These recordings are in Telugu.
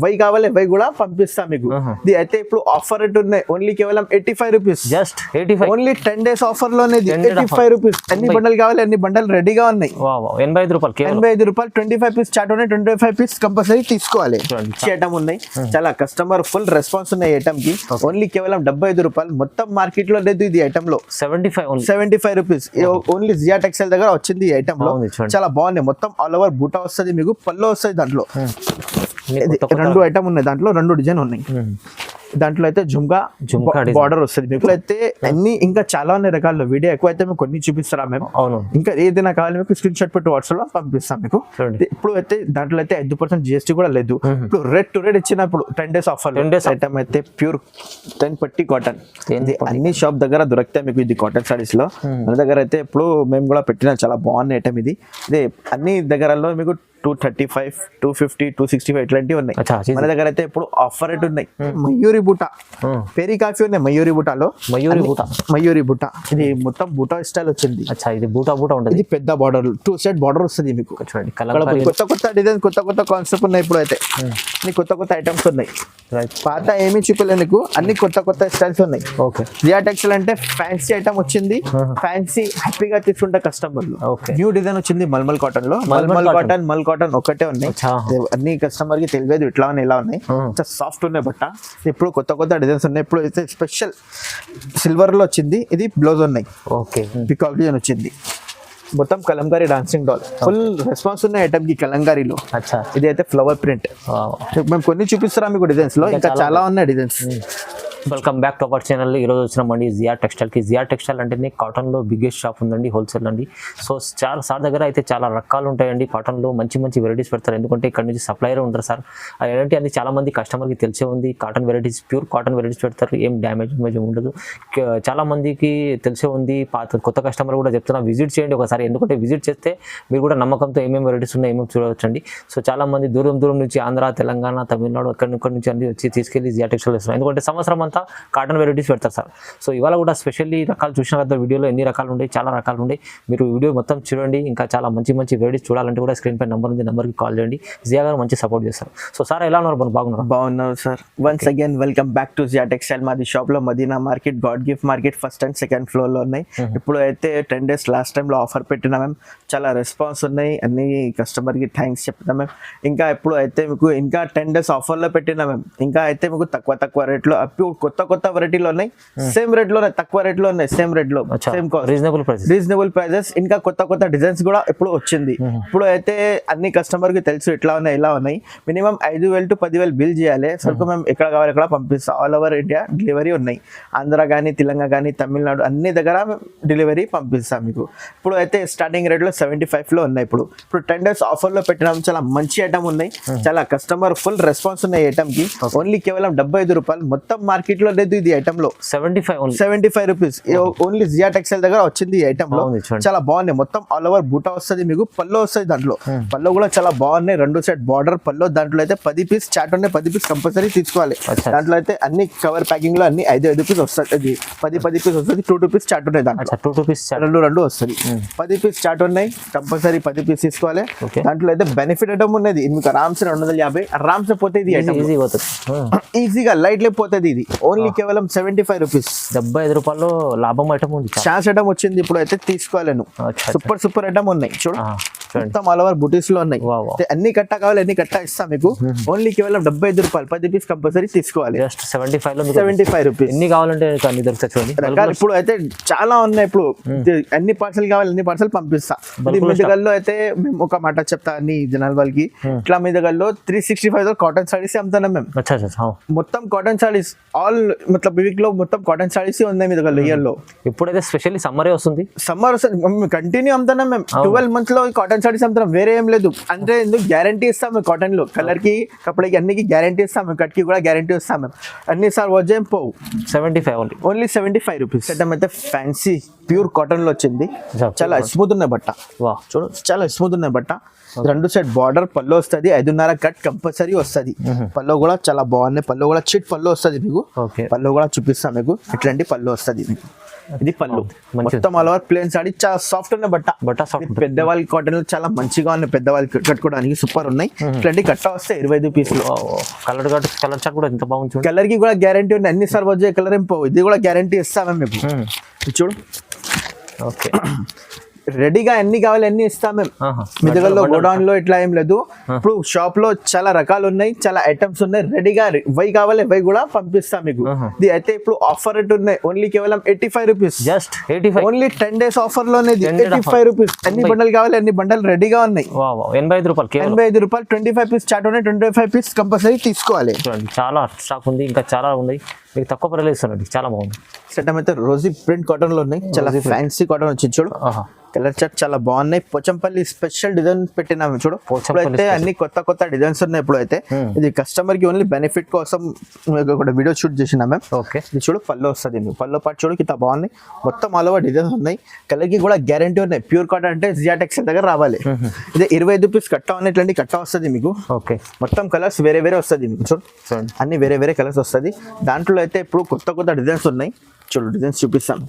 వై కావాలి వై కూడా పంపిస్తాం మీకు. ఇది అయితే ఇప్పుడు ఆఫర్ రేట్ ఉన్నాయి ఓన్లీ కేవలం 85 rupees, just 85, only 10 days offer లోనే 85 రూపీస్. ఎన్ని బండల్ కావాలి అన్ని బండల్ రెడీగా ఉన్నాయి. 85 రూపాయలు, 85 రూపాయలు. 25 పీస్ చాట్ ఉన్నాయి, 25 పీస్ కంపల్సరీ తీసుకోవాలి. ఐటమ్ ఉన్నాయి, చాలా కస్టమర్ ఫుల్ రెస్పాన్స్ ఉన్నాయి ఐటమ్ కి. ఓన్లీ కేవలం 75 రూపాయలు, మొత్తం మార్కెట్ లో లేదు ఇది ఐటమ్ లో. 75 రూపీస్ ఓన్లీ జియా టెక్స్టైల్ దగ్గర వచ్చింది ఈ ఐటమ్ లో. చాలా బాగున్నాయి, మొత్తం ఆల్ ఓవర్ బూటా వస్తుంది మీకు, పళ్ళు వస్తుంది దాంట్లో. 2 ఐటమ్ ఉన్నాయి దాంట్లో, 2 డిజైన్ ఉన్నాయి దాంట్లో. అయితే జుమ్కా బార్డర్ వస్తుంది మీకు. అయితే అన్ని ఇంకా చాలా ఉన్నాయి రకాల్లో, వీడియో ఎక్కువ అయితే మేము కొన్ని చూపిస్తారా మేము. ఇంకా ఏదైనా కావాలి మీకు స్క్రీన్ షాట్ పెట్టి వాట్సాప్ లో పంపిస్తాం మీకు. ఇప్పుడు అయితే దాంట్లో అయితే 5% GST కూడా లేదు. ఇప్పుడు రెడ్ టు రెడ్ ఇచ్చినప్పుడు 10 days ఆఫర్ ఐటమ్ అయితే ప్యూర్ 10 పట్టి కాటన్. అన్ని షాప్ దగ్గర దొరుకుతాయి మీకు ఇది కాటన్ సారీస్ లో. మన దగ్గర అయితే ఇప్పుడు మేము కూడా పెట్టిన చాలా బాగున్న ఐటమ్ ఇది. ఇదే అన్ని దగ్గరలో మీకు 235, 250, 265 ఇట్లాంటివి ఉన్నాయి. మన దగ్గర అయితే ఇప్పుడు ఆఫర్ రేట్ ఉన్నాయి. మయూరి బూటా, పెరి కాఫీ ఉన్నాయి మయూరి బూటాలో. మయూరి బూటా ఇది మొత్తం బూటా స్టైల్ వచ్చింది. ఇది బూటా ఉంటుంది, ఇది పెద్ద బార్డర్, 2 side బార్డర్ వస్తుంది మీకు. కొత్త డిజైన్, కొత్త కాన్సెప్ట్ ఉన్నాయి ఇప్పుడు అయితే. కొత్త ఐటమ్స్ ఉన్నాయి, పాత ఏమీ చూపలేదు నీకు, అన్ని కొత్త స్టైల్స్ ఉన్నాయి. జియా టెక్స్టైల్ అంటే ఫ్యాన్సీ ఐటమ్ వచ్చింది, ఫ్యాన్సీ హ్యాపీగా తీసుకుంటే కస్టమర్లు. న్యూ డిజైన్ వచ్చింది మల్మల్ కాటన్ లో. మల్ కాటన్ ఒకటే ఉన్నాయి, అన్ని కస్టమర్ కి తెలియదు ఇట్లా ఉన్నాయి ఇలా ఉన్నాయి. సాఫ్ట్ ఉన్నాయి బట్ట. ఇప్పుడు కొత్త డిజైన్స్ ఉన్నాయి. ఇప్పుడు అయితే స్పెషల్ సిల్వర్ లో వచ్చింది, ఇది బ్లౌజ్ ఉన్నాయి. పికాక్ డిజైన్ వచ్చింది, మొత్తం Kalamkari dancing doll. Full response ఉన్నాయి ఐటమ్ కి కలంకారీలో. ఇది అయితే ఫ్లవర్ ప్రింట్. మేము కొన్ని చూపిస్తారా మీకు డిజైన్స్ లో, ఇంకా చాలా ఉన్నాయి designs. Welcome back to our channel. ఈరోజు వచ్చినామండి జియా టెక్స్టైల్కి. జియా టెక్స్టైల్ అంటేనే కాటన్లో బిగ్గెస్ట్ షాప్ ఉందండి, హోల్సేల్ అండి. సో సార్ దగ్గర అయితే చాలా రకాలు ఉంటాయండి కాటన్లో, మంచి వెరైటీస్ పెడతారు. ఎందుకంటే ఇక్కడ నుంచి సప్లైయర్ ఉంటారు సార్. ఏంటంటే అది చాలా మంది కస్టమర్కి తెలిసే ఉంది. Cotton varieties, pure cotton varieties పెడతారు, ఏం డ్యామేజ్ ఉండదు. చాలా మందికి తెలిసే ఉంది. కొత్త కస్టమర్ కూడా చెప్తున్నా, విజిట్ చేయండి ఒకసారి. ఎందుకంటే విజిట్ చేస్తే మీరు కూడా నమ్మకంతో ఏమేమి వెరైటీస్ ఉన్నాయి ఏమేమి చూడవచ్చండి. సో చాలా మంది దూరం నుంచి ఆంధ్ర, తెలంగాణ, తమిళనాడు అక్కడి నుంచి అన్ని వచ్చి తీసుకెళ్ళి జియా టెక్స్టైల్ వేస్తున్నారు. ఎందుకంటే సంవత్సరం అంతా కాటన్ వెరైటీస్ పెడతారు సార్. సో ఇవాళ కూడా స్పెషల్లీ రకాలు చూసిన కదా వీడియోలో, ఎన్ని రకాలు ఉన్నాయి, చాలా రకాలు ఉన్నాయి. మీరు వీడియో మొత్తం చూడండి. ఇంకా చాలా మంచి వెరైటీస్ చూడాలంటే కూడా స్క్రీన్ పై నెంబర్ ఉంది, నెంబర్కి కాల్ చేయండి. జియా గారు మంచి సపోర్ట్ చేస్తారు. సో సార్ ఎలా ఉన్నారు? బాగున్నారు sir. Once again welcome back to Zia textile. మాది షాప్ లో Madina market, God gift market first and second floor లో ఉన్నాయి. ఇప్పుడు అయితే 10 days లాస్ట్ టైం లో ఆఫర్ పెట్టినా మేము, చాలా రెస్పాన్స్ ఉన్నాయి. అన్ని కస్టమర్ కి థ్యాంక్స్ చెప్తాం మేము. ఇంకా ఇప్పుడు అయితే మీకు ఇంకా 10 days ఆఫర్ లో పెట్టినా మేము. ఇంకా అయితే మీకు తక్కువ రేట్ లో కొత్త వెరైటీలో ఉన్నాయి, సేమ్ రేట్ లో, తక్కువ రేట్ లో ఉన్నాయి, సేమ్ రేట్ లో, సేమ్ రీజనబుల్ ప్రైజెస్. ఇంకా కొత్త డిజైన్స్ కూడా ఇప్పుడు వచ్చింది. ఇప్పుడు అయితే అన్ని కస్టమర్ కి తెలుసు ఇట్లా ఉన్నాయి ఇలా ఉన్నాయి. మినిమం 5,000 to 10,000 బిల్ చేయాలి. సరుకు మేము ఎక్కడ కావాలి ఎక్కడ పంపిస్తాం. ఆల్ ఓవర్ ఇండియా డెలివరీ ఉన్నాయి. ఆంధ్ర కానీ, తెలంగాణ కానీ, తమిళనాడు అన్ని దగ్గర డెలివరీ పంపిస్తాం మీకు. ఇప్పుడు అయితే స్టార్టింగ్ రేట్ లో 75 లో ఉన్నాయి. ఇప్పుడు 10 days ఆఫర్ లో పెట్టినాం. చాలా మంచి ఐటమ్ ఉన్నాయి, చాలా కస్టమర్ ఫుల్ రెస్పాన్స్ ఉన్నాయి ఐటమ్ కి. ఓన్లీ కేవలం 75 రూపాయలు, మొత్తం మార్కెట్ లో లేదు ఇది ఐటమ్ లో. 75 రూపీస్ ఓన్లీ జియా టెక్స్టైల్ దగ్గర వచ్చింది ఈ ఐటమ్ లో. చాలా బాగున్నాయి, మొత్తం ఆల్ ఓవర్ బూటా వస్తుంది మీకు, పళ్ళు వస్తుంది దాంట్లో. పళ్ళు కూడా చాలా బాగున్నాయి, 2 side బార్డర్ పళ్ళు. దాంట్లో అయితే 10 పీస్ చాట్ ఉన్నాయి, 10 పీస్ కంపల్సరీ తీసుకోవాలి. దాంట్లో అయితే అన్ని కవర్ ప్యాకింగ్ లో అన్ని 5 పీస్ వస్తుంది, 10 పీస్ వస్తుంది. 2 పీస్ చాట్ ఉన్నాయి దాంట్లో, 2 పీస్ రెండు వస్తుంది. 10 పీస్ చాట్ ఉన్నాయి, కంపల్సరీ 10 పీస్ తీసుకోవాలి. దాంట్లో అయితే బెనిఫిట్ ఐటమ్ ఉన్నది మీకు. ఆరామ్సే 250 ఆరామ్సే పోతే ఇది ఐటమ్ ఈజీగా లైట్ లేకపోతుంది. ఇది ఓన్లీ కేవలం 75 రూపీస్, 75 రూపాయలు లాభం ఐటమ్ ఉంది. ఛాన్స్ ఐటమ్ వచ్చింది ఇప్పుడు అయితే తీసుకోలేను. సూపర్ ఐటమ్ ఉన్నాయి చూడు, మొత్తం ఆల్ ఓవర్ బుటీస్ లో ఉన్నాయి. అన్ని కట్ట కావాలి, అన్ని కట్ట ఇస్తాం మీకు. ఓన్లీ కేవలం 75 రూపాయలు, 10 పీస్ కంపల్సరీ తీసుకోవాలి. 75 రూపీస్. ఎన్ని కావాలంటే అన్ని దొరుకుతాయి చూడండి. ఇప్పుడు అయితే చాలా ఉన్నాయి. ఇప్పుడు అన్ని పార్సల్ కావాలి, అన్ని పార్సల్ పంపిస్తా. మీ దగ్గరలో అయితే మేము ఒక మాట చెప్తా అన్ని జనాల వాళ్ళకి. ఇట్లా మీ దగ్గరలో 365 కాటన్ సారీస్ అమ్ముతున్నాం మేము. మొత్తం కాటన్ సారీస్ ఆల్ మతలబ్ వీక్ లో మొత్తం కాటన్ సారీస్ ఉన్నాయి మీ దగ్గర ఇయర్ లో. ఇప్పుడైతే స్పెషల్లీ సమ్మర్ వస్తుంది, కంటిన్యూ అమ్ముతున్నాం మేము. 12 months లో కాటన్ సారీస్ అమ్ముతున్నాం, వేరే ఏం లేదు. అంటే ఎందుకు గ్యారంటీ ఇస్తాం మేము కాటన్ లో, కలర్ కి, కపడకి అన్నికి గ్యారంటీ ఇస్తాం మేము. కట్ కి కూడా గ్యారంటీ ఇస్తాం మేము. అన్ని సార్ వచ్చేం పోవు. 75 ఓన్లీ 75 రూపీస్. అయితే ఫ్యాన్సీ ప్యూర్ కాటన్ లో వచ్చింది, చాలా స్మూత్ ఉన్నాయి బట్ట. చూడు చాలా స్మూత్ ఉన్నాయి బట్ట. 2 side బార్డర్ పళ్ళు వస్తుంది, 5.5 కట్ కంపల్సరీ వస్తుంది. పళ్ళు కూడా చాలా బాగున్నాయి. పళ్ళు కూడా చిట్ పళ్ళు వస్తుంది మీకు. పళ్ళు కూడా చూపిస్తాం మీకు, ఇట్లాంటి పళ్ళు వస్తుంది మీకు. ఇది పళ్ళు మంచిది. మొత్తం ఆల్ ఓవర్ ప్లేన్ సారీ చాలా సాఫ్ట్ ఉన్న బట్ట బట్ట సాఫ్ట్ ఇది పెద్దవాళ్ళ కాటన్ చాలా మంచిగా ఉన్నాయి, పెద్దవాళ్ళు కట్టుకోవడానికి సూపర్ ఉన్నాయి. ఇట్లాంటి కట్ట వస్తే 25 పీసులు. కలర్ చార్ట్ కూడా ఎంత బాగుంది చూడండి. కలర్ కి కూడా గ్యారంటీ ఉంది, అన్ని సార్ వచ్చే కలర్ ఏం పోవు, ఇది కూడా గ్యారంటీ ఇస్తామే మీకు. ఇది చూడు ఓకే రెడీగా ఎన్ని కావాలి అన్ని ఇస్తాం మేము. మీ దగ్గరలో గోడౌన్ లో ఇట్లా ఏం లేదు. ఇప్పుడు షాప్ లో చాలా రకాలు ఉన్నాయి, చాలా ఐటమ్స్ ఉన్నాయి, రెడీగా వై కావాలి వై కూడా పంపిస్తాం మీకు. ఇది అయితే ఇప్పుడు ఆఫర్ రేట్ ఉన్నాయి, ఓన్లీ కేవలం 85 rupees, just 85, only 10 days offer లోనే 85 రూపీస్. అన్ని బండలు కావాలి అన్ని బండలు రెడీగా ఉన్నాయి. 85 రూపాయలు, 85 రూపాయలు. 25 పీస్ చాట్ ఉన్నాయి, 25 పీస్ కంపల్సరీ తీసుకోవాలి. చూడండి చాలా స్టాక్ ఉంది, ఇంకా చాలా ఉంది, మీకు తక్కువ ప్రైస్ ఇస్తానండి, చాలా బాగుంది. సెట్ అయితే రోజీ ప్రింట్ కాటన్ లో ఉన్నాయి, చాలా ఫ్యాన్సీ కాటన్ వచ్చింది చూడు. కలర్ చార్ట్ చాలా బాగున్నాయి. పోచంపల్లి స్పెషల్ డిజైన్ పెట్టినాము చూడు. ఇప్పుడైతే అన్ని కొత్త కొత్త డిజైన్స్ ఉన్నాయి. ఇప్పుడు అయితే ఇది కస్టమర్ కి ఓన్లీ బెనిఫిట్ కోసం ఒక వీడియో షూట్ చేసినా మేము. ఓకే ఇది చూడు పళ్ళు వస్తుంది, పళ్ళు పాటు చూడు ఇంత బాగున్నాయి, మొత్తం ఆల్ ఓవర్ డిజైన్స్ ఉన్నాయి. కలర్ కి కూడా గ్యారంటీ ఉన్నాయి. ప్యూర్ కాటన్ అంటే జియా టెక్స్టైల్ దగ్గర రావాలి. ఇది 25 రూపీస్ కట్ట ఉన్నాయి, ఇట్లాంటి కట్ట వస్తుంది మీకు. ఓకే మొత్తం కలర్స్ వేరే వేరే వస్తుంది మీకు చూడు, అన్ని వేరే వేరే కలర్స్ వస్తుంది. దాంట్లో అయితే ఇప్పుడు కొత్త కొత్త డిజైన్స్ ఉన్నాయి చూడు, డిజైన్స్ చూపిస్తాం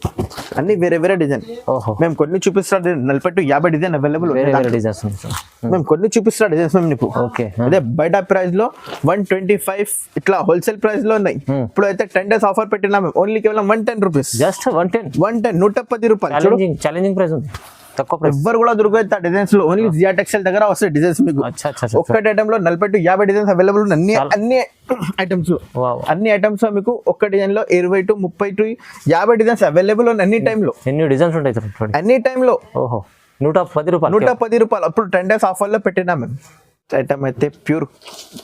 అన్ని వేరే వేరే డిజైన్. మేము కొన్ని చూపిస్తాం 40 to 50 డిజైన్ అవైలబుల్ మేము కొన్ని చూపిస్తాం డిజైన్స్ మేము నీకు. అదే బయట ప్రైస్ లో 125 ఇట్లా హోల్సేల్ ప్రైస్ లో ఉన్నాయి. ఇప్పుడు అయితే 10 days ఆఫర్ పెట్టినా మేము, ఓన్లీ కేవలం 110 రూపీస్, జస్ట్ 110 110 రూపాయలు. ఛాలెంజింగ్ ప్రైస్ ఉంది, తక్కువ ప్రైస్. ఎవ్వరు కూడా దొరుకుతాయి డిజైన్స్ లో, ఓన్లీ జియా టెక్స్టైల్ దగ్గర వస్తాయి డిజైన్స్ మీకు. ఒక్కటి ఐటమ్ లో 40 to 50 డిజైన్స్ అవైలబుల్ ఉన్నాయి. అన్ని ఐటమ్స్ లో అన్ని ఐటమ్స్ లో మీకు ఒక్క డిజైన్ లో 20 to 30 to 50 డిజైన్స్ అవైలబుల్ ఉన్నాయి. అన్ని టైమ్ లో ఎన్ని డిజైన్స్ ఉంటాయి అన్ని టైమ్ లో. 110 రూపాయలు, 110 రూపాయలు. అప్పుడు 10 days ఆఫర్ లో పెట్టినా మేము. ఐటమ్ అయితే ప్యూర్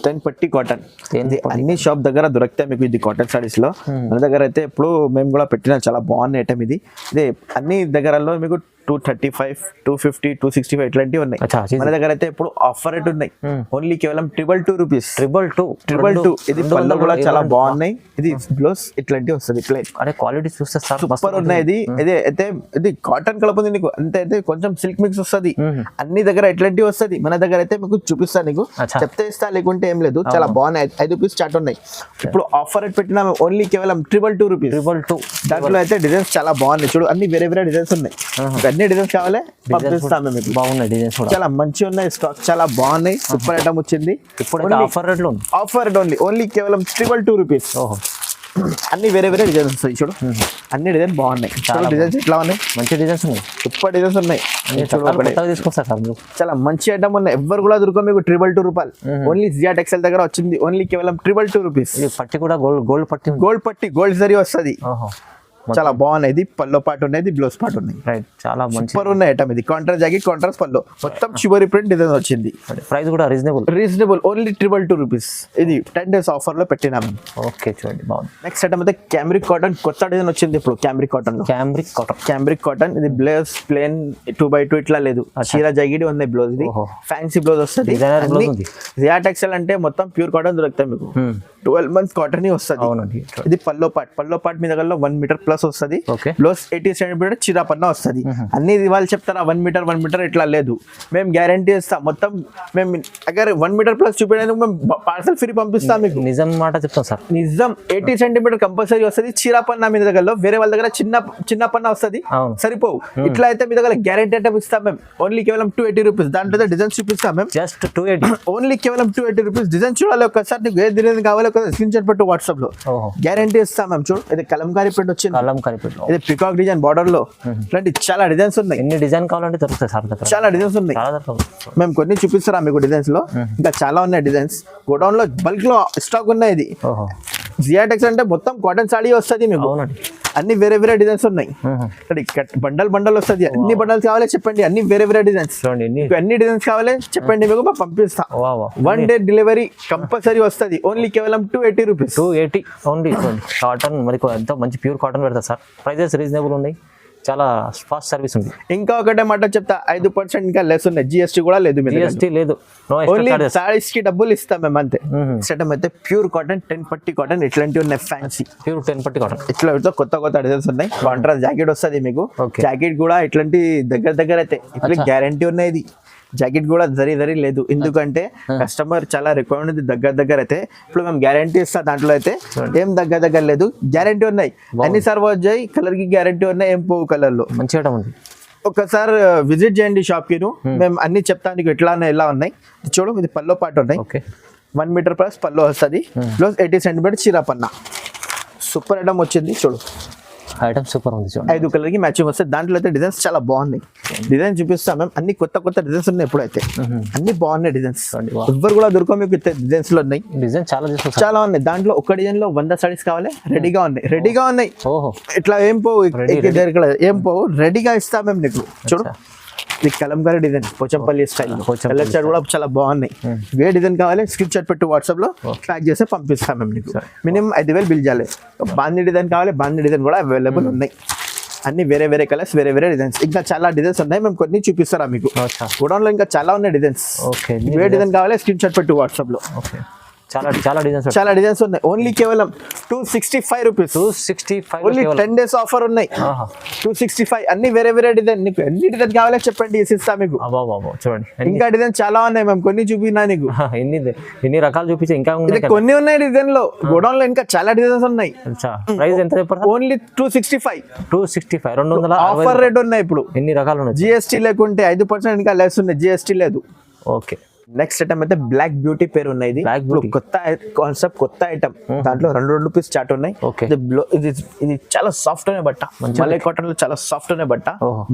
10 పట్టి కాటన్, ఇది అన్ని షాప్ దగ్గర దొరుకుతాయి మీకు. ఇది కాటన్ సారీస్ లో మన దగ్గర అయితే ఇప్పుడు మేము కూడా పెట్టిన చాలా బాగున్న ఐటమ్ ఇది. ఇదే అన్ని దగ్గరలో మీకు 235, 250, 265 ఇట్లాంటివి ఉన్నాయి. మన దగ్గర అయితే ఇప్పుడు ఆఫర్ రేట్ ఉన్నాయి, ఓన్లీ కేవలం 222 రూపీస్. 222. ఇది పళ్ళు కూడా చాలా బాగున్నాయి. ఇది బ్లౌజ్ ఇట్లాంటివి వస్తుంది. ఇట్లా అదే క్వాలిటీ చూస్తే సూపర్ ఉన్నాయి. ఇది ఇదే అయితే ఇది కాటన్ కలుపుతుంది నీకు, అంతే అయితే కొంచెం సిల్క్ మిక్స్ వస్తుంది. అన్ని దగ్గర ఇట్లాంటివి వస్తుంది, మన దగ్గర అయితే మీకు చూపిస్తాను నీకు, చెప్తే ఇస్తా లేకుంటే ఏం లేదు. చాలా బాగున్నాయి, 5 రూపీస్ చాట్ ఉన్నాయి. ఇప్పుడు ఆఫర్ రేట్ పెట్టినా ఓన్లీ కేవలం 222 రూపీస్. దాంట్లో అయితే డిజైన్స్ చాలా బాగున్నాయి చూడు, అన్ని వేరే వేరే డిజైన్స్ ఉన్నాయి. అన్ని డిజైన్స్ కావాలి పంపిస్తాము మీకు. బాగున్నాయి డిజైన్స్, చాలా మంచిగా ఉన్నాయి, స్టాక్ చాలా బాగున్నాయి. సూపర్ ఐటమ్ వచ్చింది. ఇప్పుడు ఆఫర్ రేట్ లో ఆఫర్ రేట్ ఓన్లీ కేవలం 222 రూపీస్. అన్ని వేరే వేరే డిజైన్స్ వస్తాయి చూడు, అన్ని డిజైన్ బాగున్నాయి. డిజైన్స్ ఎట్లా ఉన్నాయి, మంచి డిజైన్స్ ఉన్నాయి, సూపర్ డిజైన్స్ ఉన్నాయి. చాలా మంచి ఐటమ్ ఉన్నాయి, ఎవరు కూడా దొరకవు మీకు. 222 రూపాయలు, ఓన్లీ జియా టెక్స్టైల్ దగ్గర వచ్చింది. ఓన్లీ కేవలం 222 రూపీస్. పట్టి కూడా గోల్డ్ పట్టి గోల్డ్ జరీ వస్తుంది. చాలా బాగున్నాయి. ఇది పల్లో పాటు ఉన్నాయి, ఇది బ్లౌజ్ పాటు ఉన్నాయి. చాలా సూపర్ ఉన్నాయి ఐటమ్. ఇది కాంట్రాస్ట్ జాకెట్, కాంట్రాస్ట్ పల్లో, మొత్తం చివరి ప్రింట్ డిజైన్ వచ్చింది. ప్రైస్ కూడా రీజనబుల్, ఓన్లీ 222 రూపీస్. ఇది 10 days ఆఫర్ లో పెట్టినాము. ఓకే చూడండి బాగుంది. నెక్స్ట్ ఐటమ్ అయితే క్యామ్రిక్ కాటన్, కొత్త డిజైన్ వచ్చింది ఇప్పుడు. క్యామ్రిక్ కాటన్ లో క్యామ్రిక్ కాటన్ ఇది బ్లౌజ్ ప్లేన్ 2x2 ఇట్లా లేదు, చీర జాకెట్ ఉంది బ్లౌజ్. ఇది ఫ్యాన్సీ బ్లౌజ్ వస్తుంది. జియా టెక్స్టైల్ అంటే మొత్తం ప్యూర్ కాటన్ దొరుకుతాయి మీకు. 12 months కాటన్ వస్తుంది. ఇది పల్లో పాట్ మీ దగ్గర 1 మీటర్ ప్లస్ వస్తుంది. బ్లౌజ్ 80 సెంటీమీటర్ చీర పన్నా వస్తుంది. అన్ని వాళ్ళు చెప్తారా 1 మీటర్ ఇట్లా లేదు, మేము గ్యారంటీ ఇస్తాం. మొత్తం మేము అగర్ 1 మీటర్ ప్లస్ చూపించేందుకు మేము పార్సల్ ఫ్రీ పంపిస్తాం మీకు. నిజం మాట చెప్తాం సార్, నిజం. 80 సెంటీమీటర్ కంపల్సరీ వస్తుంది. చీర పన్నా మీ దగ్గర, వేరే వాళ్ళ దగ్గర చిన్న పన్నా వస్తుంది, సరిపోవు. ఇట్లా అయితే మీ దగ్గర గ్యారంటీ అంటే ఇస్తాం మేము. ఓన్లీ కేవలం 280 రూపీస్. దాంట్లో డిజైన్స్ చూపిస్తాం మేము. జస్ట్ 280, ఓన్లీ కేవలం 280 రూపీస్. డిజైన్ చూడాలి ఒకసారి, నీకు ఏ డిజైన్ కావాలి స్క్రీన్ షాట్ పెట్టు వాట్సాప్ లో, గ్యారంటీ ఇస్తాం మేము. చూడు ఇది కలంకారీ ప్రింట్ వచ్చింది, ఇది పికాక్ డిజైన్ బార్డర్ లో, ఇట్లాంటి చాలా డిజైన్స్ ఉన్నాయి. ఎన్ని డిజైన్ కావాలంటే దొరుకుతాయి సార్ దగ్గర, చాలా డిజైన్స్ ఉన్నాయి. మేము కొన్ని చూపిస్తారా మీకు డిజైన్స్ లో, ఇంకా చాలా ఉన్నాయి డిజైన్స్. గోడౌన్ లో బల్క్ లో స్టాక్ ఉన్నాయి. ఇది జియా టెక్స్ అంటే మొత్తం కాటన్ సాడీ వస్తుంది మీకు. అన్ని వేరే వేరే డిజైన్స్ ఉన్నాయి. బండల్ వస్తుంది. అన్ని బండల్స్ కావాలి చెప్పండి, అన్ని వేరే వేరే డిజైన్స్. అన్ని డిజైన్స్ కావాలి చెప్పండి, మీకు పంపిస్తా. 1 day డెలివరీ కంపల్సరీ వస్తుంది. ఓన్లీ కేవలం 280 రూపీస్. 280 ఓన్లీ. కాటన్ మరి ఎంతో మంచి ప్యూర్ కాటన్ పెడతా సార్, ప్రైజెస్ రీజనబుల్ ఉన్నాయి, చాలా ఫాస్ట్ సర్వీస్ ఉంది. ఇంకా ఒకటే మాట చెప్తా, 5% ఇంకా లెస్ ఉన్నాయి. జిఎస్టీ కూడా లేదు, జిఎస్టీ లేదు. ఓన్లీ సారీస్ కి డబ్బులు ఇస్తాం మేము అంతే. సెటమ్ అయితే ప్యూర్ కాటన్ 10 పట్టి కాటన్ ఇట్లాంటివి ఉన్నాయి. ఫ్యాన్సీ ప్యూర్ 10 పట్టి కాటన్ ఇట్లా కొత్త డిజైన్స్ ఉన్నాయి. కాంట్రాస్ట్ జాకెట్ వస్తుంది మీకు. జాకెట్ కూడా ఇట్లాంటి దగ్గర అయితే ఇట్లా గ్యారంటీ ఉన్నాయి. ఇది జాకెట్ కూడా జరీ లేదు, ఎందుకంటే కస్టమర్ చాలా రిక్వైర్మెంట్ ఉంది దగ్గర అయితే. ఇప్పుడు మేము గ్యారంటీ ఇస్తాం, దాంట్లో అయితే ఏం దగ్గర లేదు, గ్యారంటీ ఉన్నాయి, అన్ని సర్వ్ వచ్చాయి, కలర్ కి గ్యారంటీ ఉన్నాయి, ఏం పోవు కలర్ లో. మంచి ఐటమ్ ఉంది. ఒకసారి విజిట్ చేయండి షాప్ కి, మేము అన్ని చెప్తాను ఎట్లా ఉన్నాయి ఎలా ఉన్నాయి. చూడు ఇది పల్లో పాటు ఉన్నాయి, ఓకే 1 మీటర్ ప్లస్ పల్లో వస్తుంది, ప్లస్ 80 సెంటీమీటర్ చీరాపన్న. సూపర్ ఐటమ్ వచ్చింది చూడు, ఐటమ్ సూపర్ ఉంది చూడండి. 5 కలర్ కి మ్యాచింగ్ వస్తుంది. దాంట్లో అయితే డిజైన్స్ చాలా బాగున్నాయి, డిజైన్ చూపిస్తాం మేము, అన్ని కొత్త డిజైన్స్ ఉన్నాయి. ఎప్పుడైతే అన్ని బాగున్నాయి డిజైన్స్, ఎవ్వరు కూడా దొరకవు మీకు డిజైన్స్ లో ఉన్నాయి. డిజైన్ చాలా ఉన్నాయి. దాంట్లో ఒక డిజైన్ లో 100 సారీస్ కావాలి, రెడీగా ఉన్నాయి. ఓహో ఇట్లా ఏం పోవు, ఏం పోవు, రెడీగా ఇస్తాం మేము నీకు. చూడు ఇది Kalamkari design, Pochampally style, colour chart కూడా చాలా బాగున్నాయి. ఏ డిజైన్ కావాలి స్క్రీన్ షాట్ పెట్టి వాట్సాప్ లో ప్యాక్ చేసి పంపిస్తాం మేము నీకు. మినిమం 5,000 బిల్ చేయాలి. బాందీ డిజైన్ కావాలి, బాందీ డిజైన్ కూడా అవైలబుల్ ఉన్నాయి. అన్ని వేరే కలర్స్, వేరే డిజైన్స్, ఇంకా చాలా డిజైన్స్ ఉన్నాయి. మేము కొన్ని చూపిస్తారా మీకు, గోడౌన్ లో ఇంకా చాలా ఉన్నాయి డిజైన్స్. ఏ డిజైన్ కావాలి స్క్రీన్ షాట్ పెట్టి వాట్సాప్ లో. చాలా డిజైన్స్ ఉన్నాయి. ఓన్లీ కేవలం 265 రూపీస్, 265 ఓన్లీ 10 days ఆఫర్ ఉన్నాయి. 265 అన్ని వేరే డిజైన్. నీకు ఎన్ని డిజైన్ కావాలో చెప్పండి, ఇస్తా మీకు. చూడండి ఇంకా డిజైన్ చాలా ఉన్నాయి, మేము కొన్ని చూపినా నీకు. ఎన్ని రకాలు చూపించి ఇంకా కొన్ని ఉన్నాయి డిజైన్ లో, గోడౌన్ లో ఇంకా చాలా డిజైన్స్ ఉన్నాయి. ప్రైస్ ఎంత చెప్పారు? ఓన్లీ 265 200 ఆఫర్ రేట్ ఉన్నాయి. ఇప్పుడు ఎన్ని రకాలు ఉన్నాయి? జిఎస్టీ లేకుంటే 5% ఇంకా లెస్ ఉన్నాయి, జిఎస్టీ లేదు. ఓకే నెక్స్ట్ ఐటమ్ అయితే బ్లాక్ బ్యూటీ పేరు ఉన్నాయి. కొత్త కాన్సెప్ట్, కొత్త ఐటమ్. దాంట్లో 2 రూపీస్ చాట్ ఉన్నాయి. ఇది చాలా సాఫ్ట్ అనే బట్ట, మలై కాటన్ లో చాలా సాఫ్ట్ అనే బట్ట.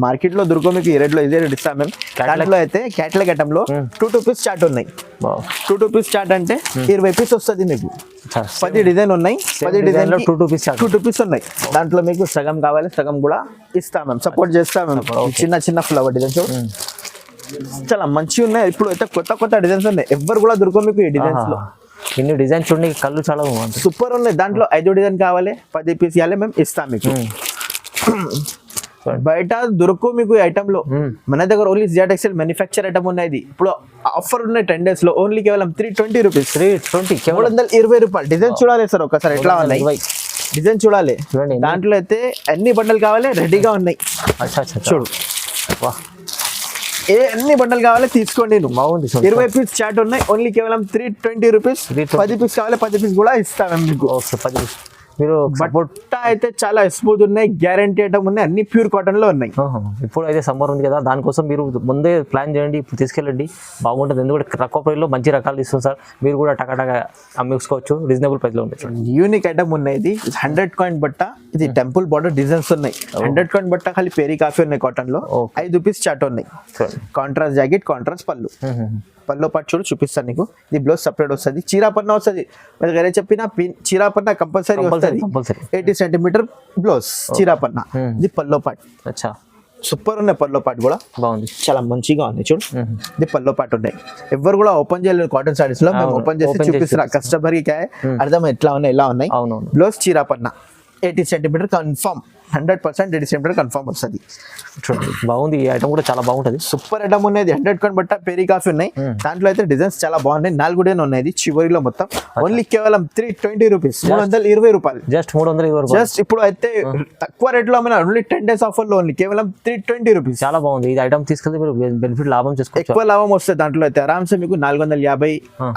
మార్కెట్ లో దొరకవు మీకు, ఈ రేట్ లో ఇదే రేట్ ఇస్తాం మేము. దాంట్లో అయితే క్యాటలాగ్ ఐటమ్ లో 2 రూపీస్ చాట్ ఉన్నాయి. 2 రూపీస్ చాట్ అంటే 20 పీస్ వస్తుంది మీకు. 10 డిజైన్ ఉన్నాయి, 10 డిజైన్ లో 2 రూపీస్ ఉన్నాయి. దాంట్లో మీకు సగం కావాలి, సగం కూడా ఇస్తాం మేము, సపోర్ట్ చేస్తాం మేము. చిన్న ఫ్లవర్ డిజైన్స్ చాలా మంచిగా ఉన్నాయి. ఇప్పుడు అయితే కొత్త డిజైన్స్ ఉన్నాయి, ఎవ్వరు కూడా దొరకవు మీకు ఈ డిజైన్స్ లో. ఇన్ని డిజైన్ చూడండి, కళ్ళు చాలా సూపర్ ఉన్నాయి. దాంట్లో 5 డిజైన్ కావాలి, 10 పీస్ ఇవ్వాలి, మేము ఇస్తాం మీకు. బయట దొరకవు మీకు ఈ ఐటమ్ లో. మన దగ్గర only Zia textile manufacture item ఉన్నది. ఇప్పుడు ఆఫర్ ఉన్నాయి 10 days లో, ఓన్లీ కేవలం 320 రూపీస్, 320 రూపాయలు. డిజైన్ చూడాలి సార్ ఒకసారి ఎట్లా ఉన్నాయి, డిజైన్ చూడాలి. దాంట్లో అయితే అన్ని బండలు కావాలి, రెడీగా ఉన్నాయి. చూడు అన్ని బండలు కావాలి తీసుకోండి. 20 పీస్ చాట్ ఉన్నాయి, ఓన్లీ కేవలం 320 రూపీస్. 10 పీస్ కావాలి, 10 పీస్ కూడా ఇస్తాం మీకు. మీరు బట్ట అయితే చాలా స్మూత్ ఉన్నాయి, గ్యారంటీ ఐటమ్ ఉన్నాయి, అన్ని ప్యూర్ కాటన్ లో ఉన్నాయి. ఇప్పుడు అయితే సమ్మర్ ఉంది కదా, దానికోసం మీరు ముందే ప్లాన్ చేయండి, ఇప్పుడు తీసుకెళ్ళండి, బాగుంటుంది. ఎందుకంటే తక్కువ ప్రైస్ లో మంచి రకాలు ఇస్తుంది సార్. మీరు కూడా టకాటగా అమ్మేసుకోవచ్చు, రీజనబుల్ ప్రైస్ లో ఉంటుంది. యూనిక్ ఐటమ్ ఉన్నాయి. ఇది 100 కాయిన్ బట్ట, ఇది టెంపుల్ బార్డర్ డిజైన్స్ ఉన్నాయి. 100 కాయిన్ బట్ట ఖాళీ పేరీ కాఫీ ఉన్నాయి కాటన్ లో. 5 రూపీస్ చాట్ ఉన్నాయి. కాంట్రాస్ట్ జాకెట్, కాంట్రాస్ట్ పళ్ళు, పల్లో పాటు చూడు చూపిస్తాను నీకు. ఇది బ్లౌజ్ సపరేట్ వస్తుంది, చీరాపన్న వస్తుంది. మీరు వేరే చెప్పిన చీరాపన్న కంపల్సరీ వస్తుంది. 80 సెంటీమీటర్ బ్లౌజ్ చీరాపన్న. ఇది పల్లో పాటు, సూపర్ ఉన్నాయి. పల్లో పాటు కూడా బాగుంది, చాలా మంచిగా ఉంది. చూడు ఇది పల్లో పాటు ఉన్నాయి. ఎవరు కూడా ఓపెన్ చేయలేదు కాటన్ సారీస్ లో, మేము ఓపెన్ చేసి చూపిస్తున్నా కస్టమర్ కి అర్థం ఎట్లా ఉన్నాయి, ఎలా ఉన్నాయి. బ్లౌజ్ చీరాపన్న 80 సెంటీమీటర్ కన్ఫర్మ్, 100% 80 సెంటీమీటర్ కన్ఫర్మ్ వస్తుంది. చూడండి బాగుంది, ఈ ఐటమ్ కూడా చాలా బాగుంటుంది. సూపర్ ఐటమ్ ఉన్నది. 100 కాయిన్ బట్ట పేరీ కాఫీ ఉన్నాయి. దాంట్లో అయితే డిజైన్స్ చాలా బాగున్నాయి. 4 డిజైన్ ఉన్నాయి చివరిలో మొత్తం. ఓన్లీ కేవలం 320 రూపీస్, 320 రూపాయలు. జస్ట్ 320 రూపాయలు. జస్ట్ ఇప్పుడు అయితే తక్కువ రేట్ లో ఓన్లీ 10 days ఆఫర్ లో ఓన్లీ కేవలం 320 రూపీస్. చాలా బాగుంది. ఈ ఐటమ్ తీసుకెళ్తే మీరు బెనిఫిట్ లాభం చేసుకోవచ్చు, ఎక్కువ లాభం వస్తుంది. దాంట్లో అయితే ఆరామ్సే మీకు 450,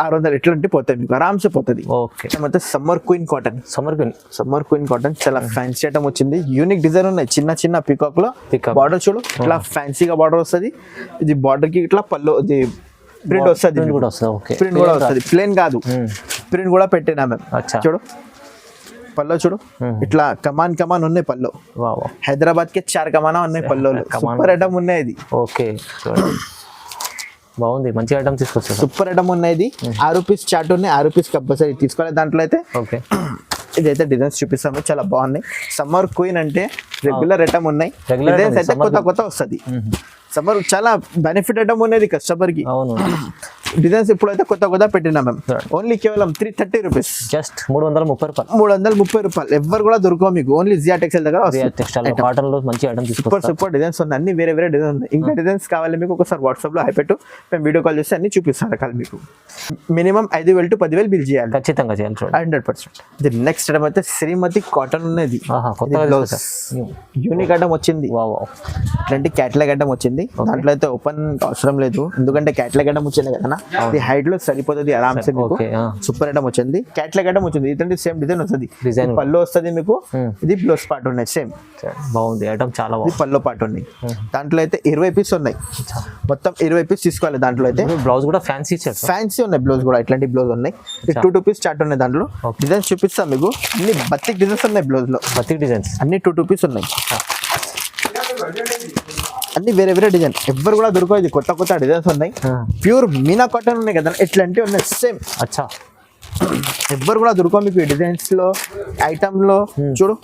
600 ఎట్లాంటి పోతాయి మీకు, ఆరామ్సే పోతుంది. ఓకే అయితే summer queen cotton, summer queen cotton చాలా ఫ్యాన్సీ ఐటమ్ వచ్చింది. యూనిక్ డిజైన్ ఉన్నాయి, చిన్న పీకాక్ లో బార్డర్ చూడు, ఇట్లా ఫ్యాన్సీగా బార్డర్ వస్తుంది. ఇది బార్డర్ కి ఇట్లా పళ్ళు, ఇది ప్రింట్ వస్తుంది, ప్రింట్ కూడా వస్తుంది, ప్లేన్ కాదు, ప్రింట్ కూడా పెట్టినా మేము. చూడు పల్లో చూడు, ఇట్లా కమాన్ ఉన్నాయి పల్లో. హైదరాబాద్ కి 4 కమానా ఉన్నాయి పల్లో. సూపర్ ఐటమ్ ఉన్నాయి ఇది. ఓకే బాగుంది, మంచి ఐటమ్ తీసుకొచ్చారు. సూపర్ ఐటమ్ ఉన్నాయి. 6 రూపీస్ చాట్ ఉన్నాయి, 6 రూపీస్ కంపల్సరీ తీసుకోవాలి. దాంట్లో అయితే ఓకే ఇదైతే డిజైన్స్ చూపిస్తాము, చాలా బాగున్నాయి. సమ్మర్ క్వీన్ అంటే రెగ్యులర్ ఐటమ్ ఉన్నాయి, డిజైన్స్ అయితే కొత్త వస్తుంది. సమ్మర్ చాలా బెనిఫిట్ ఐటమ్ ఉన్నది కస్టమర్ కి. డిజైన్స్ ఇప్పుడైతే కొత్త పెట్టినా మేము. ఓన్లీ కేవలం 330 రూపీస్, జస్ట్ 330 రూపాయలు. 330 రూపాయలు. ఎవరు కూడా దొరకవు మీకు, ఓన్లీ జియా టెక్స్టైల్ దగ్గర. కాటన్ లో మంచి ఐటమ్ సూపర్ డిజైన్స్ ఉన్నాయి, అన్ని వేరే డిజైన్ ఉన్నాయి. ఇంకా డిజైన్స్ కావాలి మీకు ఒకసారి వాట్సాప్ లో హైపెట్టు, మేము వీడియో కాల్ చేసి అన్ని చూపిస్తాను రకాలు మీకు. మినిమం 5,000 to 10,000 బిల్ చేయాలి, ఖచ్చితంగా చేయాలి 100%. ఇది నెక్స్ట్ ఐటమ్ అయితే శ్రీమతి కాటన్ ఉన్నది. యూనిక్ ఐటమ్ వచ్చింది, ఇట్లాంటి క్యాటలాగ్ ఐటమ్ వచ్చింది. అండి. దాంట్లో అయితే ఓపెన్ అవసరం లేదు, ఎందుకంటే క్యాట్లాగ్ ఐటమ్ వచ్చింది కదా, ఇది హైట్ లో సరిపోతుంది ఆరామ్సే. మీకు సూపర్ ఐటమ్ వచ్చింది, క్యాట్లాగ్ ఐటమ్ వచ్చింది. ఇదంటే సేమ్ డిజైన్ వస్తుంది, పళ్ళు వస్తుంది మీకు. ఇది బ్లౌజ్ పార్ట్ ఉన్నాయి సేమ్, బాగుంది ఐటమ్ చాలా బాగుంది. పళ్ళు పార్ట్ ఉన్నాయి. దాంట్లో అయితే 20 పీస్ ఉన్నాయి, మొత్తం 20 పీస్ తీసుకోవాలి. దాంట్లో అయితే బ్లౌజ్ కూడా ఫ్యాన్సీ ఫ్యాన్సీ ఉన్నాయి, బ్లౌజ్ కూడా ఇట్లాంటి బ్లౌజ్ ఉన్నాయి. 2 పీస్ స్టార్ట్ ఉన్నాయి. దాంట్లో డిజైన్స్ చూపిస్తాం మీకు, అన్ని బతిక్ డిజైన్స్ ఉన్నాయి. బ్లౌజ్ లో బతిక్ డిజైన్స్ అన్ని 2 పీస్ ఉన్నాయి, అన్ని వేరే వేరే డిజైన్. ఎవరు కూడా దొరకదు, కొత్త కొత్త డిజైన్స్ ఉన్నాయి. ప్యూర్ మీనా కాటన్ ఉన్నాయి కదా, ఇట్లాంటివి ఉన్నాయి సేమ్. అచ్చా, ఎవ్వరు కూడా దొరకవు మీకు ఈ డిజైన్స్ లో, ఐటమ్ లో. చూడు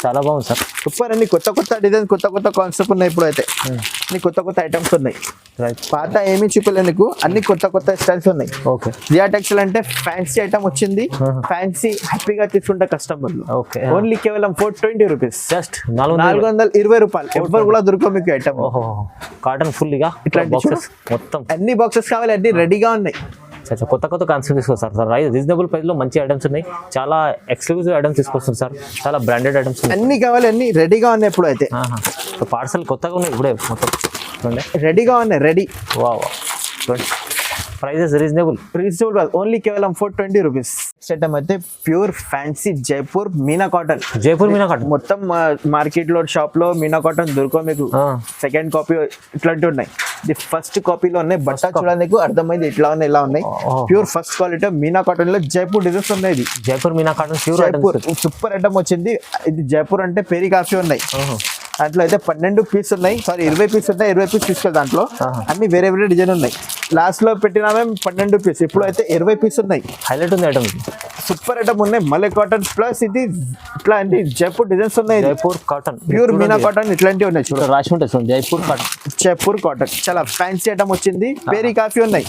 చాలా బాగుంది సార్, సూపర్. అన్ని కొత్త కొత్త డిజైన్, కొత్త కొత్త కాన్సెప్ట్ ఉన్నాయి. ఇప్పుడు అయితే అన్ని కొత్త కొత్త ఐటమ్స్ ఉన్నాయి. పాత ఏమీ చూపలేదు నీకు, అన్ని కొత్త కొత్త స్టైల్స్ ఉన్నాయి. ఓకే, జియా టెక్స్టైల్ అంటే ఫ్యాన్సీ ఐటమ్ వచ్చింది. ఫ్యాన్సీ హ్యాపీగా తీసుకుంటే కస్టమర్లు. ఓకే, ఓన్లీ కేవలం 420 రూపీస్, జస్ట్ 420 రూపాయలు. ఎవ్వరు కూడా దొరకవు మీకు ఐటమ్. కాటన్ ఫుల్ గా ఇట్లాంటి బాక్సెస్ మొత్తం అన్ని బాక్సెస్ కావాలి, అన్ని రెడీగా ఉన్నాయి. కొత్త కొత్త కాన్సెప్ట్ తీసుకొస్తారు సార్. రీజనబుల్ ప్రైస్ లో మంచి ఐటమ్స్ ఉన్నాయి, చాలా ఎక్స్క్లూజివ్ ఐటమ్స్ తీసుకొస్తుంది సార్, చాలా బ్రాండెడ్ ఐటమ్స్ అన్ని కావాలి, అన్ని రెడీగా ఉన్నాయి. ఇప్పుడు అయితే పార్సల్ కొత్తగా ఉన్నాయి, ఇప్పుడే మొత్తం రెడీగా ఉన్నాయి, రెడీ. వా ప్రైజెస్ రీజనబుల్ ఓన్లీ కేవలం 420 రూపీస్. ఐటమ్ అయితే pure fancy Jaipur Meena cotton. మొత్తం మార్కెట్ లో షాప్ లో మీనా కాటన్ దొరకవు మీకు. సెకండ్ కాపీ ఇట్లాంటివి ఉన్నాయి, ఇది ఫస్ట్ కాపీలో ఉన్నాయి. బట్ట చూడడానికి అర్థమైంది ఇట్లా ఉన్నాయి, ఇలా ఉన్నాయి. Pure first quality Meena cotton లో జైపూర్ డిజైన్స్ ఉన్నాయి. ఇది Jaipur Meena cotton pure Jaipur super item వచ్చింది. ఇది జైపూర్ అంటే పెరి కాఫీ ఉన్నాయి. దాంట్లో అయితే 12 పీస్ ఉన్నాయి, సారీ 20 పీస్ ఉన్నాయి. 20 పీస్ తీసుకోవాలి. దాంట్లో అన్ని వేరే వేరే డిజైన్ ఉన్నాయి. లాస్ట్ లో పెట్టినా మేము 12 పీస్, ఇప్పుడు అయితే 20 పీస్ ఉన్నాయి. హైలైట్ ఉంది ఐటమ్, సూపర్ ఐటమ్ ఉన్నాయి. మల్లె కాటన్ ప్లస్ ఇది ఇట్లా అన్ని జైపూర్ డిజైన్స్ ఉన్నాయి. Jaipur cotton pure Meena cotton ఇట్లాంటివి ఉన్నాయి. చూడ రాసి ఉంటుంది జైపూర్ కాటన్. జైపూర్ కాటన్ చాలా ఫ్యాన్సీ ఐటమ్ వచ్చింది. పేరీ కాఫీ ఉన్నాయి.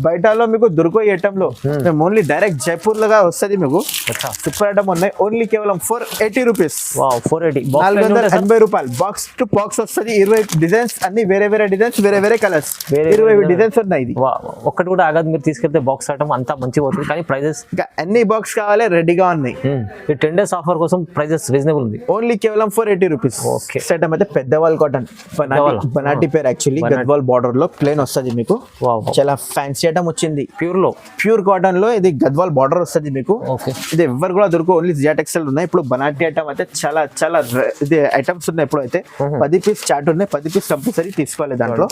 బయటలో మీకు దొరికే ఐటమ్ లో మేము ఓన్లీ డైరెక్ట్ జైపూర్ లాగా వస్తుంది మీకు. సూపర్ ఐటమ్ ఉన్నాయి. ఓన్లీ కేవలం 480 రూపీస్. 480 రూపాయలు. బాక్స్ టు బాక్స్ వస్తుంది. 20 డిజైన్స్, అన్ని వేరే వేరే డిజైన్స్, వేరే వేరే కలర్స్, 20 డిజైన్స్ ఉన్నాయి. ఇది ఒక్కటి కూడా ఆగదు, మీరు తీసుకెళ్తే బాక్స్ ఐటమ్ అంతా మంచిగా అవుతుంది. కానీ ప్రైజెస్ అన్ని బాక్స్ కావాలి, రెడీగా ఉన్నాయి. 10 days ఆఫర్ కోసం ప్రైజెస్ రీజనబుల్ ఉంది. ఓన్లీ కేవలం 480 రూపీస్. ఓకే, ఐటమ్ అయితే పెద్దవాల్ కాటన్, బనాటి పేరు యాక్చువల్లీ. గద్వాల్ బార్డర్ లో ప్లేన్ వస్తుంది మీకు. చాలా ఫ్యాన్సీ ఐటమ్ వచ్చింది. ప్యూర్ కాటన్ లో ఇది గద్వాల్ బార్డర్ వస్తుంది మీకు. ఇది ఎవరు కూడా దొరకవు, ఓన్లీ జియా టెక్స్టైల్ ఉన్నాయి. ఇప్పుడు బనాటి ఐటమ్ అయితే చాలా చాలా ఇది ఐటమ్స్ ఉన్నాయి. ఇప్పుడు అయితే 10 పీస్ చార్ట్ ఉన్నాయి. 10 పీస్ కంపల్సరీ తీసుకోవాలి. దాంట్లో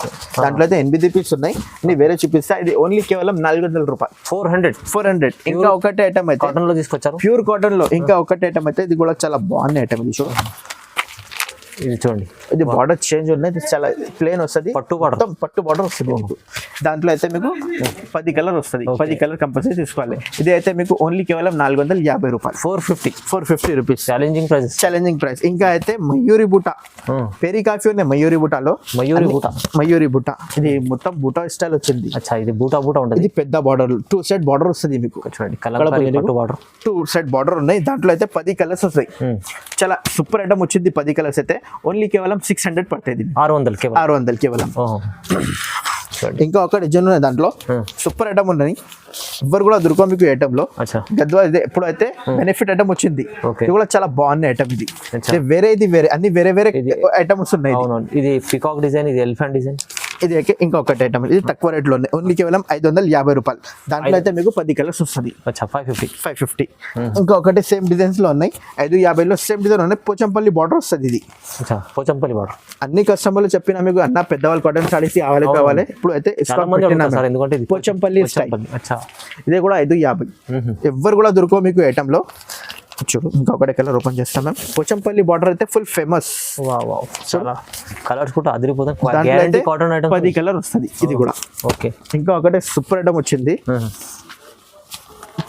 అయితే 8 పీస్ ఉన్నాయి. వేరే చూపిస్తా. ఇది ఓన్లీ కేవలం 400 రూపాయలు. 400. ఇంకా ఒకటే ఐటమ్ అయితే కాటన్ లో తీసుకొచ్చారు, ప్యూర్ కాటన్ లో. ఇంకా ఒకటే ఐటమ్ అయితే ఇది కూడా చాలా బాగుంది ఐటమ్. ఇది చూడండి, ఇది బార్డర్ చేంజ్ ఉన్నాయి. ఇది చాలా ప్లేన్ వస్తుంది, పట్టు బార్డర్ వస్తుంది మీకు. దాంట్లో అయితే మీకు 10 కలర్ వస్తుంది. 10 కలర్ కంపల్సరీ తీసుకోవాలి. ఇది అయితే మీకు ఓన్లీ కేవలం 450 రూపాయలు. 450 రూపీస్. Challenging price. ఇంకా అయితే మయూరి బుట్ట, పెరి కాఫీ ఉన్నాయి. మయూరి బుట్ట ఇది మొత్తం బుటా స్టైల్ వచ్చింది. ఇది బూటా ఉంటుంది. ఇది పెద్ద బార్డర్, 2 సైడ్ బార్డర్ వస్తుంది మీకు. 2 సైడ్ బార్డర్ ఉన్నాయి. దాంట్లో అయితే 10 కలర్స్ వస్తాయి. చాలా సూపర్ ఐటమ్ వచ్చింది. 10 కలర్స్ అయితే ఓన్లీ కేవలం 600 పడుతుంది. 600 కేవలం. ఇంకా ఒక డిజైన్ ఉన్నాయి. దాంట్లో సూపర్ ఐటమ్ ఉన్నాయి. ఎవరు కూడా దొరకవు మీకు ఐటమ్ లో. గద్వా ఎప్పుడైతే బెనిఫిట్ ఐటమ్ వచ్చింది. ఇది కూడా చాలా బాగుంది ఐటమ్. ఇది వేరే అన్ని వేరే వేరే ఐటమ్స్ ఉన్నాయి. ఇది పికాక్ డిజైన్, ఇది ఎలిఫెంట్ డిజైన్. ఇది ఇంకా ఒకటి ఐటమ్. ఇది తక్కువ రేట్లో ఉన్నాయి. ఓన్లీ కేవలం 550 రూపాయలు. దాంట్లో అయితే మీకు 10 కలర్స్ వస్తుంది. 550. ఇంకా ఒకటి సేమ్ డిజైన్స్ లో ఉన్నాయి. 550లో సేమ్ డిజైన్ ఉన్నాయి. పోచంపల్లి బార్డర్ వస్తుంది. ఇది పోచంపల్లి బార్డర్. అన్ని కస్టమర్లు చెప్పినా మీకు అన్న పెద్దవాళ్ళు కాటన్ సారీస్ కావాలి. ఇప్పుడు అయితే పోచంపల్లి స్టైల్. ఇదే కూడా 550. ఎవరు కూడా దొరకవు మీకు ఐటమ్ లో. చూడు, ఇంకొకటి కలర్ ఓపెన్ చేస్తాం మేము. పోచంపల్లి బార్డర్ అయితే ఫుల్ ఫేమస్. కలర్స్ కూడా అదిరిపోతాయి. 10 కలర్ వస్తుంది. ఇది కూడా ఓకే. ఇంకా ఒకటి సూపర్ ఐటమ్ వచ్చింది.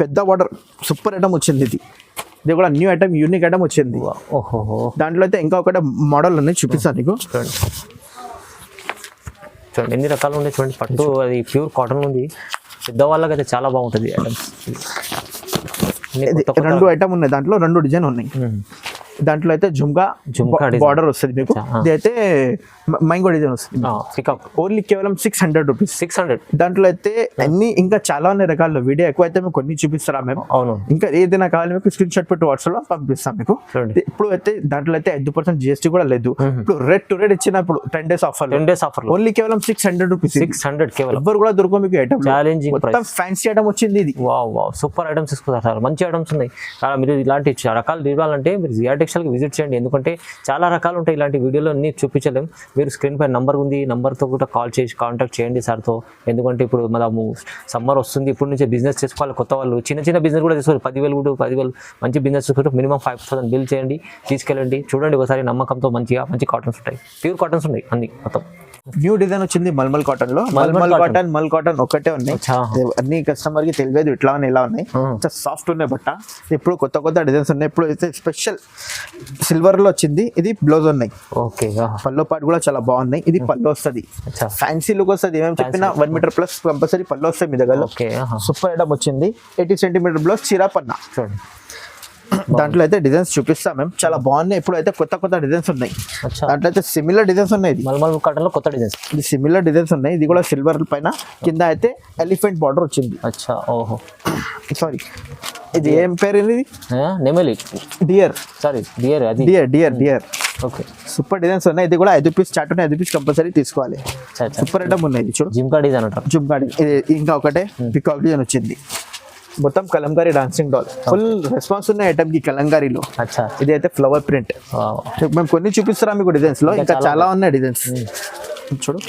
పెద్ద బార్డర్ సూపర్ ఐటమ్ వచ్చింది. ఇది కూడా న్యూ ఐటమ్, యూనిక్ ఐటమ్ వచ్చింది. దాంట్లో అయితే ఇంకా ఒకటి మోడల్ ఉన్నాయి, చూపిస్తాను నీకు. చూడండి ఎన్ని రకాలు ఉన్నాయి. చూడండి, పట్టు అది ప్యూర్ కాటన్ ఉంది. పెద్దవాళ్ళకి అయితే చాలా బాగుంటుంది ఐటమ్స్. 2 ఐటమ్ ఉన్నాయి. దాంట్లో 2 డిజైన్ ఉన్నాయి. దాంట్లో అయితే జుమ్కా design. బార్డర్ వస్తుంది మీకు. ఇది అయితే మైంగో డిజైన్ వస్తుంది. పికాక్ ఓన్లీ కేవలం 600 రూపీస్. 600. దాంట్లో అయితే అన్ని ఇంకా చాలా ఉన్నాయి రకాలు. వీడియో ఎక్కువ అయితే మేము కొన్ని చూపిస్తారా మేము. అవును. ఇంకా ఏదైనా కావాలి మీకు స్క్రీన్ షాట్ పెట్టి వాట్సాప్ లో పంపిస్తాం మీకు. చూడండి. ఇప్పుడు అయితే దాంట్లో అయితే 5% GST కూడా లేదు. ఇప్పుడు రెడ్ టు రెడ్ ఇచ్చినప్పుడు 10 days offer. 10 days offer only కేవలం 600 రూపీస్. 600 కేవలం. ఎవరు కూడా దొరకవు మీకు ఐటమ్. ఛాలెంజింగ్ మొత్తం ఫ్యాన్సీ ఐటమ్ వచ్చింది ఇది. వావ్ సూపర్ ఐటమ్స్ తీసుకుంటారు సార్. మంచి ఐటమ్స్ ఉన్నాయి. చాలా మీరు ఇలాంటి రకాలు తీయాలంటే మీరు జియా టెక్స్టైల్కి విజిట్ చేయండి. ఎందుకంటే చాలా రకాలు ఉంటాయి. ఇలాంటి వీడియోలో అన్ని చూపించలేం. మీరు స్క్రీన్ పై నంబర్ ఉంది, నంబర్తో కూడా కాల్ చేసి కాంటాక్ట్ చేయండి సార్తో. ఎందుకంటే ఇప్పుడు మనము సమ్మర్ వస్తుంది, ఇప్పుడు నుంచే బిజినెస్ చేసుకోవాలి. కొత్త వాళ్ళు చిన్న బిజినెస్ కూడా చేసుకోవాలి. 10,000 మంచి బిజినెస్ చేసుకుంటే మినిమం 5,000 బిల్ చేయండి, తీసుకెళ్ళండి. చూడండి ఒకసారి నమ్మకంతో మంచిగా మంచి కాటన్స్ ఉంటాయి. ప్యూర్ కాటన్స్ ఉన్నాయి అన్ని మొత్తం. న్యూ డిజైన్ వచ్చింది మల్మల్ కాటన్ లో. మల్ కాటన్ ఒకటే ఉన్నాయి. అన్ని కస్టమర్ కి తెలియదు ఇట్లా ఉన్నాయి ఇలా ఉన్నాయి. సాఫ్ట్ ఉన్నాయి బట్ట. ఇప్పుడు కొత్త డిజైన్స్ ఉన్నాయి. ఇప్పుడు అయితే స్పెషల్ సిల్వర్ లో వచ్చింది. ఇది బ్లౌజ్ ఉన్నాయి. ఓకే. పల్లో పాటు కూడా చాలా బాగున్నాయి. ఇది పళ్ళు వస్తుంది, ఫ్యాన్సీ లుక్ వస్తుంది. ఏమేమి చెప్పినా 1 మీటర్ ప్లస్ కంపల్సరీ పళ్ళు వస్తాయి మీ దగ్గర. సూపర్ ఐటమ్ వచ్చింది. 80 సెంటీమీటర్ బ్లౌజ్ చీరా పన్నా. చూడండి దాంట్లో అయితే డిజైన్స్ చూపిస్తాం మేము. చాలా బాగున్నాయి. ఇప్పుడు అయితే కొత్త డిజైన్స్ ఉన్నాయి. దాంట్లో అయితే సిమిలర్ డిజైన్స్ ఉన్నాయి. ఇది మల్మల్ కాటన్ లో కొత్త డిజైన్స్. ఇది సిమిలర్ డిజైన్స్ ఉన్నాయి. ఇది కూడా సిల్వర్ పైన కింద అయితే ఎలిఫెంట్ బార్డర్ వచ్చింది. అచ్చా. ఓహో సారీ, ఇది ఏం పేరు? ఇది నెమలి. డియర్. Sorry dear. అది డియర్. ఓకే. సూపర్ డిజైన్స్ ఉన్నాయి. ఇది కూడా 5 పీస్ చార్ట్ ఉన్నాయి. 5 పీస్ కంపల్సరీ తీసుకోవాలి. సూపర్ ఐటమ్ ఉన్నాయి. ఇది చూడు జిమ్కా డిజైన్ అంటారు. జుమ్కా డిజైన్. ఇది ఇంకా ఒకటే పికాక్ డిజైన్ వచ్చింది. మొత్తం Kalamkari dancing doll. Full response ఉన్నాయి ఐటమ్ కి కలంకారీలో. ఇది అయితే ఫ్లవర్ ప్రింట్. మేము కొన్ని చూపిస్తారా మీకు డిజైన్స్ లో. ఇంకా చాలా ఉన్నాయి డిజైన్స్. చూడు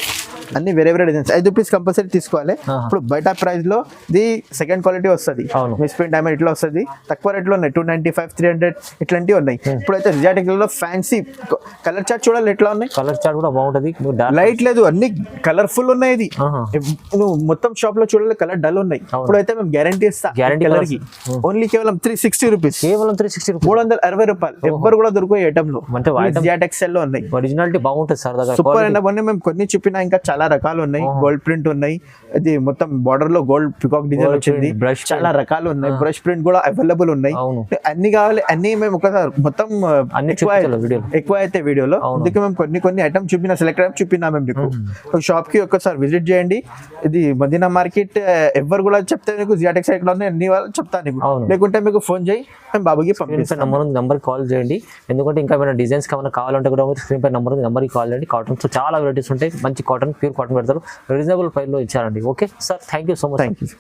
అన్ని వేరే డిజైన్స్. 5 పీస్ కంపల్సరీ తీసుకోవాలి. ఇప్పుడు బయట ప్రైస్ లో ఇది సెకండ్ క్వాలిటీ వస్తుంది. మిస్ ప్రింట్ డైమండ్ ఇట్లా వస్తుంది. తక్కువ రేట్ లో ఉన్నాయి. 295, 300 ఇట్లాంటివి ఉన్నాయి. ఇప్పుడైతే జియా టెక్స్టైల్ లో ఫ్యాన్సీ కలర్ చార్ట్ చూడాలి ఎట్లా ఉన్నాయి. కలర్ చార్ట్ కూడా బాగుంటది. లైట్ లేదు, అన్ని కలర్ఫుల్ ఉన్నాయి. ఇది నువ్వు మొత్తం షాప్ లో చూడాలి కలర్ డల్ ఉన్నాయి. ఇప్పుడైతే మేము గ్యారంటీ ఇస్తా. కలర్ కి ఓన్లీ కేవలం 360 రూపీస్. కేవలం 360 రూపీస్. 360 రూపాయలు. ఎవ్వరు కూడా దొరికే ఐటమ్ లో జియా టెక్స్టైల్ లో ఉన్నాయి. ఒరిజినాలిటీ బాగుంటుంది సార్ దగ్గర. సూపర్ అయినా మేము కొన్ని చూపినా ఇంకా చాలా రకాలు ఉన్నాయి. గోల్డ్ ప్రింట్ ఉన్నాయి. ఇది మొత్తం బార్డర్ లో గోల్డ్ పికాక్ డిజైన్ వచ్చింది. చాలా రకాలు ఉన్నాయి. బ్రష్ ప్రింట్ కూడా అవైలబుల్ ఉన్నాయి. అన్ని కావాలి అన్ని మేము ఒకసారి మొత్తం ఎక్కువ అయితే వీడియోలో. అందుకే మేము కొన్ని ఐటమ్ చూపిన సెలెక్ట్ చూపినా మేము మీకు. షాప్ కి ఒక్కసారి విజిట్ చేయండి. ఇది మదీనా మార్కెట్. ఎవరు కూడా చెప్తే మీకు జియా టెక్స్టైల్ ఎక్కడ ఉన్నాయి అన్ని వాళ్ళు చెప్తాను నీకు. లేకుంటే మీకు ఫోన్ చేయి మేము బాబుకి పంపిస్తాం. నంబర్ కాల్ చేయండి. ఎందుకంటే ఇంకా ఏమైనా డిజైన్స్ ఏమైనా కావాలంటే కూడా స్క్రీన్ పై నంబర్కి కాల్ చేయండి. కాటన్స్ చాలా వెరైటీస్ ఉంటాయి. మంచి కాటన్, ప్యూర్ కాటన్ పెడతారు. రీజనబుల్ ప్రైస్ లో ఇచ్చారండి. Okay sir, thank you so much. Thank you.